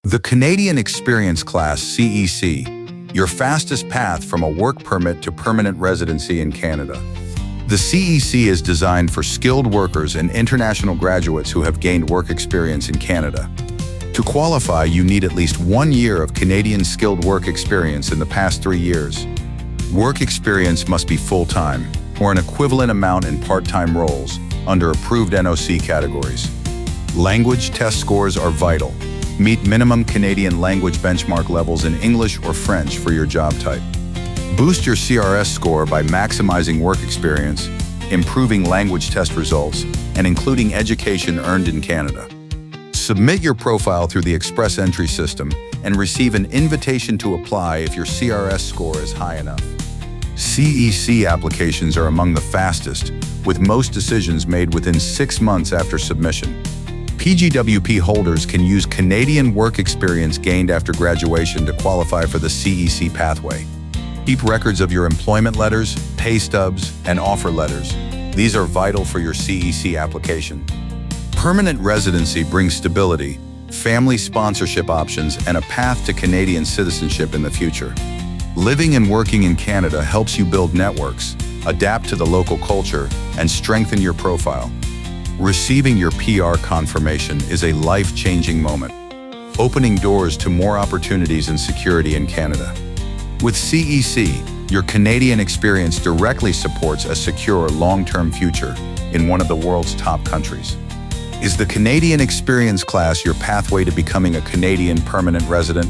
The Canadian Experience Class CEC, your fastest path from a work permit to permanent residency in Canada. The CEC is designed for skilled workers and international graduates who have gained work experience in Canada. To qualify, you need at least 1 year of Canadian skilled work experience in the past 3 years. Work experience must be full-time, or an equivalent amount in part-time roles, under approved NOC categories. Language test scores are vital. Meet minimum Canadian language benchmark levels in English or French for your job type. Boost your CRS score by maximizing work experience, improving language test results, and including education earned in Canada. Submit your profile through the Express Entry system and receive an invitation to apply if your CRS score is high enough. CEC applications are among the fastest, with most decisions made within 6 months after submission. PGWP holders can use Canadian work experience gained after graduation to qualify for the CEC pathway. Keep records of your employment letters, pay stubs, and offer letters. These are vital for your CEC application. Permanent residency brings stability, family sponsorship options, and a path to Canadian citizenship in the future. Living and working in Canada helps you build networks, adapt to the local culture, and strengthen your profile. Receiving your PR confirmation is a life-changing moment, opening doors to more opportunities and security in Canada. With CEC, your Canadian experience directly supports a secure, long-term future in one of the world's top countries. Is the Canadian Experience Class your pathway to becoming a Canadian permanent resident?